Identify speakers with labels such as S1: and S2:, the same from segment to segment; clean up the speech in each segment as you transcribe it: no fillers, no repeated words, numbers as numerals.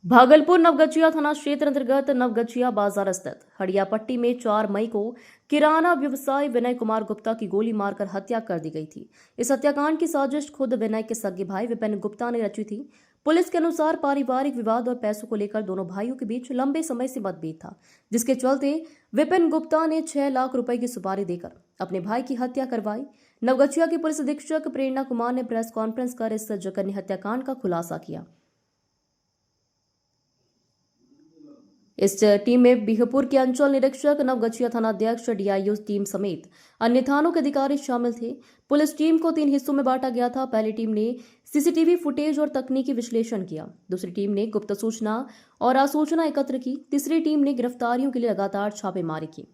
S1: भागलपुर नवगछिया थाना क्षेत्र अंतर्गत नवगछिया बाजार स्थित हड़िया पट्टी में 4 मई को किराना व्यवसायी विनय कुमार गुप्ता की गोली मारकर हत्या कर दी गई थी। इस हत्याकांड की साजिश खुद विनय के सगे भाई विपिन गुप्ता ने रची थी। पुलिस के अनुसार पारिवारिक विवाद और पैसों को लेकर दोनों भाइयों के बीच लंबे समय से मतभेद था, जिसके चलते विपिन गुप्ता ने 6 लाख रुपए की सुपारी देकर अपने भाई की हत्या करवाई। नवगछिया के पुलिस अधीक्षक प्रेरणा कुमार ने प्रेस कॉन्फ्रेंस कर इस जघन्य हत्याकांड का खुलासा किया। इस टीम में बिहपुर के अंचल निरीक्षक, नवगछिया थानाध्यक्ष, डीआईओ टीम समेत अन्य थानों के अधिकारी शामिल थे। पुलिस टीम को 3 हिस्सों में बांटा गया था। पहली टीम ने सीसीटीवी फुटेज और तकनीकी विश्लेषण किया। दूसरी टीम ने गुप्त सूचना और आसूचना एकत्र की। तीसरी टीम ने गिरफ्तारियों के लिए लगातार छापेमारी की।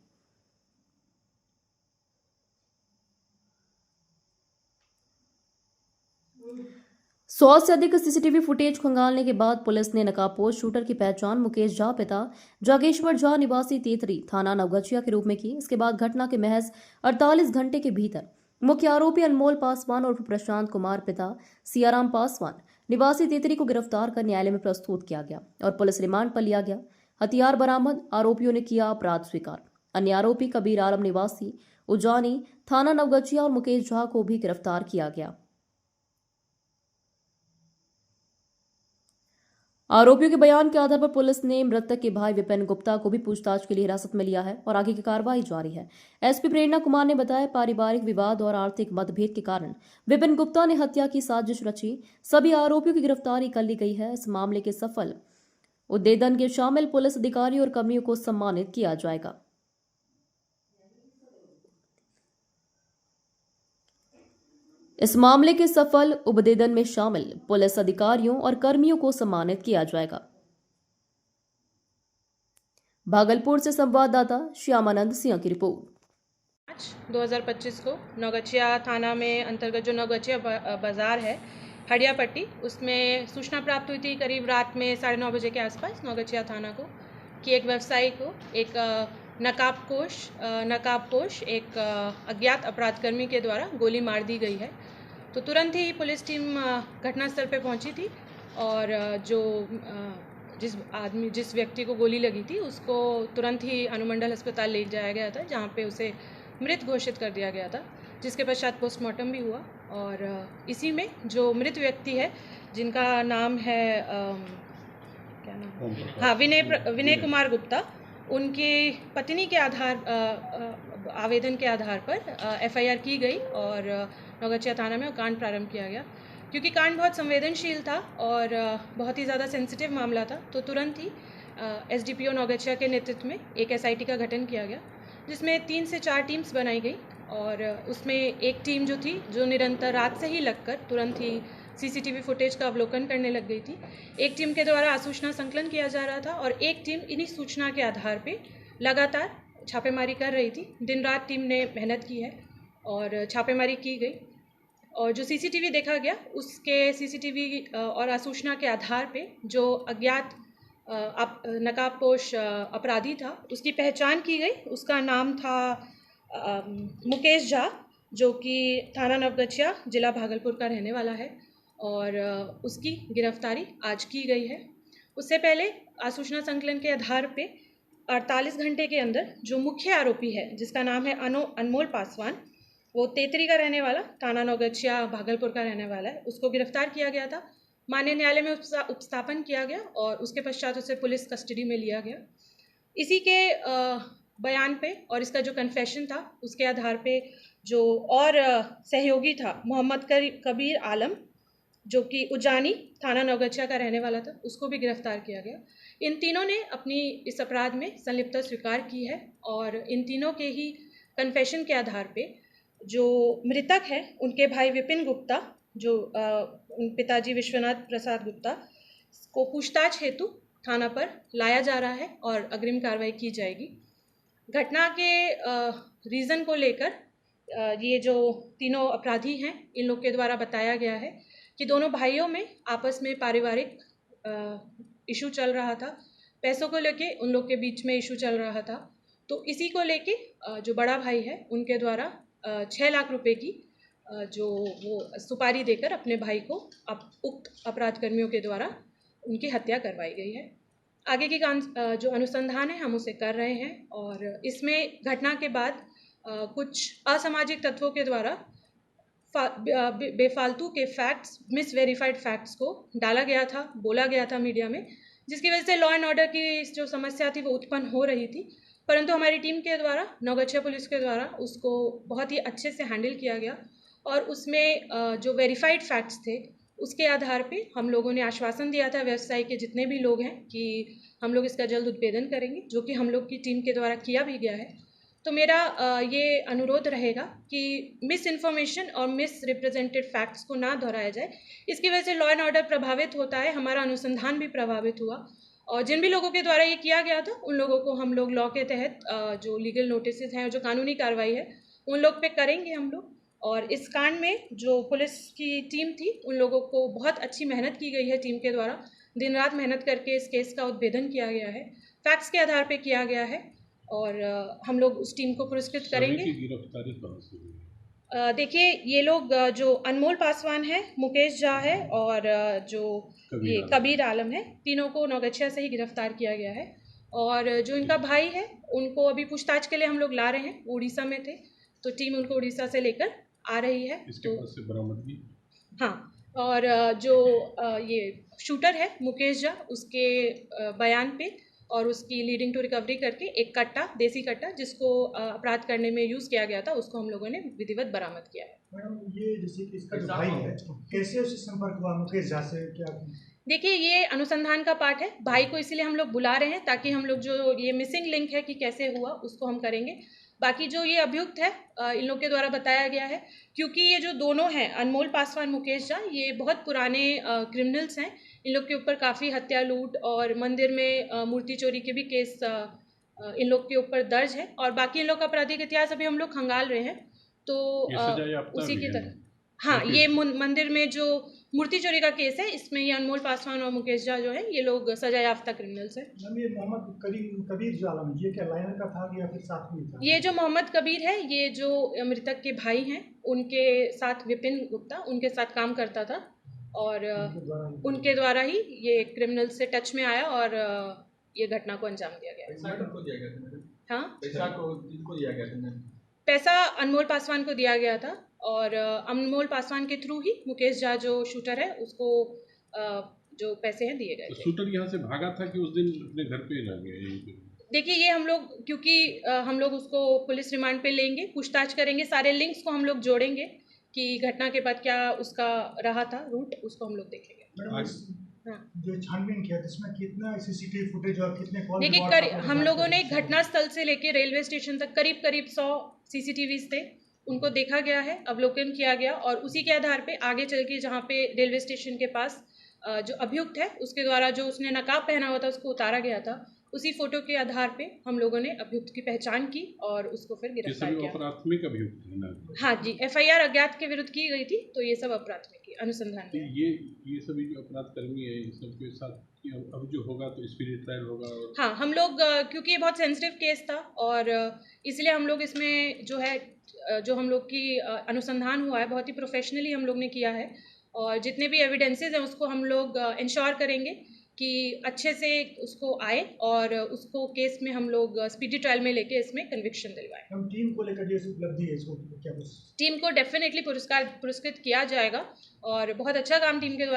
S1: सौ से अधिक सीसीटीवी फुटेज खंगालने के बाद पुलिस ने नकाबपोश शूटर की पहचान मुकेश झा पिता जागेश्वर झा निवासी तेतरी थाना नवगछिया के रूप में की। इसके बाद घटना के महज 48 घंटे के भीतर मुख्य आरोपी अनमोल पासवान और प्रशांत कुमार पिता सियाराम पासवान निवासी तेतरी को गिरफ्तार कर न्यायालय में प्रस्तुत किया गया और पुलिस रिमांड पर लिया गया। हथियार बरामद, आरोपियों ने किया अपराध स्वीकार। अन्य आरोपी कबीर आलम निवासी उजानी थाना नवगछिया और मुकेश झा को भी गिरफ्तार किया गया। आरोपियों के बयान के आधार पर पुलिस ने मृतक के भाई विपिन गुप्ता को भी पूछताछ के लिए हिरासत में लिया है और आगे की कार्रवाई जारी है। एसपी प्रेरणा कुमार ने बताया, पारिवारिक विवाद और आर्थिक मतभेद के कारण विपिन गुप्ता ने हत्या की साजिश रची। सभी आरोपियों की गिरफ्तारी कर ली गई है। इस मामले के सफल उद्भेदन के शामिल पुलिस अधिकारियों और कर्मियों को सम्मानित किया जाएगा। इस मामले के सफल उद्भेदन में शामिल पुलिस अधिकारियों और कर्मियों को सम्मानित किया जाएगा। भागलपुर से संवाददाता श्यामानंद सिंह की रिपोर्ट।
S2: 2025 को नवगछिया थाना में अंतर्गत जो नवगछिया बाज़ार है हड़िया पट्टी, उसमें सूचना प्राप्त हुई थी करीब रात में 9:30 बजे के आसपास नवगछिया थाना को कि एक व्यवसायी को एक नकाबपोश एक अज्ञात अपराधकर्मी के द्वारा गोली मार दी गई है। तो तुरंत ही पुलिस टीम घटनास्थल पर पहुंची थी और जिस व्यक्ति को गोली लगी थी उसको तुरंत ही अनुमंडल अस्पताल ले जाया गया था, जहां पे उसे मृत घोषित कर दिया गया था, जिसके पश्चात पोस्टमार्टम भी हुआ। और इसी में जो मृत व्यक्ति है जिनका नाम है क्या नाम, हाँ, विनय कुमार गुप्ता, उनकी पत्नी के आवेदन के आधार पर एफआईआर की गई और नवगछिया थाना में कांड प्रारंभ किया गया। क्योंकि कांड बहुत संवेदनशील था और बहुत ही ज़्यादा सेंसिटिव मामला था, तो तुरंत ही एसडीपीओ नवगछिया के नेतृत्व में एक एसआईटी का गठन किया गया, जिसमें 3 से 4 टीम्स बनाई गई। और उसमें एक टीम जो थी, जो निरंतर रात से ही लगकर तुरंत ही सीसीटीवी फुटेज का अवलोकन करने लग गई थी। एक टीम के द्वारा आसूचना संकलन किया जा रहा था और एक टीम इन्हीं सूचना के आधार पे लगातार छापेमारी कर रही थी। दिन रात टीम ने मेहनत की है और छापेमारी की गई और जो सीसीटीवी देखा गया, उसके सीसीटीवी और आसूचना के आधार पे जो अज्ञात नकाबपोश अपराधी था, उसकी पहचान की गई। उसका नाम था मुकेश झा, जो कि थाना नवगछिया जिला भागलपुर का रहने वाला है और उसकी गिरफ्तारी आज की गई है। उससे पहले आसूचना संकलन के आधार पे 48 घंटे के अंदर जो मुख्य आरोपी है, जिसका नाम है अनमोल पासवान, वो तेतरी का रहने वाला, थाना नवगछिया भागलपुर का रहने वाला है, उसको गिरफ्तार किया गया था। माननीय न्यायालय में उपस्थापन किया गया और उसके पश्चात उसे पुलिस कस्टडी में लिया गया। इसी के बयान पे और इसका जो कन्फेशन था, उसके आधार पे जो और सहयोगी था मोहम्मद कबीर आलम, जो कि उजानी थाना नवगछिया का रहने वाला था, उसको भी गिरफ्तार किया गया। इन तीनों ने अपनी इस अपराध में संलिप्तता स्वीकार की है और इन तीनों के ही कन्फेशन के आधार पे जो मृतक है, उनके भाई विपिन गुप्ता, जो पिताजी विश्वनाथ प्रसाद गुप्ता, को पूछताछ हेतु थाना पर लाया जा रहा है और अग्रिम कार्रवाई की जाएगी। घटना के रीज़न को लेकर ये जो तीनों अपराधी हैं, इन लोग के द्वारा बताया गया है कि दोनों भाइयों में आपस में पारिवारिक इशू चल रहा था। पैसों को लेके उन लोग के बीच में इशू चल रहा था। तो इसी को लेके जो बड़ा भाई है, उनके द्वारा 6 लाख रुपए की जो वो सुपारी देकर अपने भाई को उक्त अपराध कर्मियों के द्वारा उनकी हत्या करवाई गई है। आगे की जो अनुसंधान है हम उसे कर रहे हैं और इसमें घटना के बाद कुछ असामाजिक तत्वों के द्वारा बेफालतू के फैक्ट्स, मिसवेरीफाइड फैक्ट्स को डाला गया था, बोला गया था मीडिया में, जिसकी वजह से लॉ एंड ऑर्डर की जो समस्या थी वो उत्पन्न हो रही थी। परंतु हमारी टीम के द्वारा, नवगछिया पुलिस के द्वारा उसको बहुत ही अच्छे से हैंडल किया गया और उसमें जो वेरीफाइड फैक्ट्स थे उसके आधार पे हम लोगों ने आश्वासन दिया था व्यवसाय के जितने भी लोग हैं कि हम लोग इसका जल्द उद्भेदन करेंगे, जो कि हम लोग की टीम के द्वारा किया भी गया है। तो मेरा ये अनुरोध रहेगा कि मिस इन्फॉर्मेशन और मिस रिप्रेजेंटेड फैक्ट्स को ना दोहराया जाए। इसकी वजह से लॉ एंड ऑर्डर प्रभावित होता है, हमारा अनुसंधान भी प्रभावित हुआ और जिन भी लोगों के द्वारा ये किया गया था उन लोगों को हम लोग लॉ के तहत जो लीगल नोटिस हैं और जो कानूनी कार्रवाई है उन लोग पे करेंगे हम लोग। और इस कांड में जो पुलिस की टीम थी उन लोगों को बहुत अच्छी मेहनत की गई है, टीम के द्वारा दिन रात मेहनत करके इस केस का उद्भेदन किया गया है, फैक्ट्स के आधार पे किया गया है और हम लोग उस टीम को पुरस्कृत करेंगे।
S3: गिरफ्तारी कहाँ से हुई?
S2: देखिए ये लोग जो अनमोल पासवान है, मुकेश झा है और जो ये कबीर आलम है, तीनों को नवगछिया से ही गिरफ्तार किया गया है और जो इनका भाई है उनको अभी पूछताछ के लिए हम लोग ला रहे हैं, उड़ीसा में थे तो टीम उनको उड़ीसा से लेकर आ रही है।
S3: इसके पास से बरामदगी?
S2: हाँ, और जो ये शूटर है मुकेश झा, उसके बयान पे और उसकी लीडिंग टू रिकवरी करके एक कट्टा, देसी कट्टा जिसको अपराध करने में यूज़ किया गया था, उसको हम लोगों ने विधिवत बरामद किया है।
S4: मैडम ये जैसे कि इसका जो भाई है कैसे उससे संपर्क हुआ मुकेश झा से, क्या?
S2: देखिए ये अनुसंधान का पार्ट है, भाई को इसीलिए हम लोग बुला रहे हैं ताकि हम लोग जो ये मिसिंग लिंक है कि कैसे हुआ उसको हम करेंगे। बाकी जो ये अभियुक्त है इन लोग के द्वारा बताया गया है, क्योंकि ये जो दोनों हैं अनमोल पासवान, मुकेश झा, ये बहुत पुराने क्रिमिनल्स हैं। इन लोग के ऊपर काफ़ी हत्या, लूट और मंदिर में मूर्ति चोरी के भी केस इन लोग के ऊपर दर्ज है और बाकी इन लोग का आपराधिक इतिहास अभी हम लोग खंगाल रहे हैं। तो उसी की तरह हाँ, ये मंदिर में जो मूर्ति चोरी का केस है इसमें ये अनमोल पासवान और मुकेश झा जो है ये लोग सजा याफ्ता क्रिमिनल्स हैं।
S4: ये मोहम्मद कबीर जो आलम ये क्या लाइन का था या फिर साथ में था?
S2: ये जो मोहम्मद कबीर है ये जो मृतक के भाई हैं उनके साथ विपिन गुप्ता उनके साथ काम करता था और उनके द्वारा ही ये क्रिमिनल से टच में आया और ये घटना को अंजाम दिया गया। हाँ, पैसा अनमोल पासवान को दिया गया था और अनमोल पासवान के थ्रू ही मुकेश झा जो शूटर है उसको जो पैसे हैं दिए गए।
S3: तो शूटर यहाँ से भागा था कि उस दिन अपने घर पे रह गया?
S2: देखिए ये हम लोग क्योंकि हम लोग उसको पुलिस रिमांड पे लेंगे, पूछताछ करेंगे, सारे लिंक्स को हम लोग जोड़ेंगे कि घटना के बाद क्या उसका रहा था रूट, उसको हम लोग देखेंगे। हाँ,
S4: जो छानबीन किया जिसमें कितना सीसीटीवी फुटेज और कितने कॉल?
S2: देखिए हम लोगों ने घटना स्थल से लेके रेलवे स्टेशन तक करीब 100 सीसीटीवीज थे, उनको देखा गया है, अवलोकन किया गया और उसी के आधार पे आगे चल के जहाँ पे रेलवे स्टेशन के पास जो अभियुक्त है उसके द्वारा जो उसने नकाब पहना हुआ था उसको उतारा गया था, उसी फोटो के आधार पे हम लोगों ने अभियुक्त की पहचान की और उसको फिर गिरफ्तार किया।
S3: प्राथमिक अभियुक्त है ना?
S2: हाँ जी, FIR अज्ञात के विरुद्ध की गई थी तो ये सब अप्राथमिक अनुसंधान में।
S3: ये सभी जो अपराध कर्मी है सबके साथ अब जो होगा तो स्पिरिट ट्रायल होगा।
S2: हाँ, हम लोग क्योंकि ये बहुत सेंसिटिव केस था और इसलिए हम लोग इसमें जो है जो हम लोग की अनुसंधान हुआ है बहुत ही प्रोफेशनली हम लोग ने किया है और जितने भी एविडेंसेस हैं उसको हम लोग इंश्योर करेंगे कि अच्छे से उसको आए और उसको केस में हम लोग स्पीडी ट्रायल में लेके इसमें कन्विक्शन दिलवाएं।
S4: हम टीम को लेकर जो उपलब्धि है इसको क्या?
S2: टीम को डेफिनेटली पुरस्कृत किया जाएगा और बहुत अच्छा काम टीम के द्वारा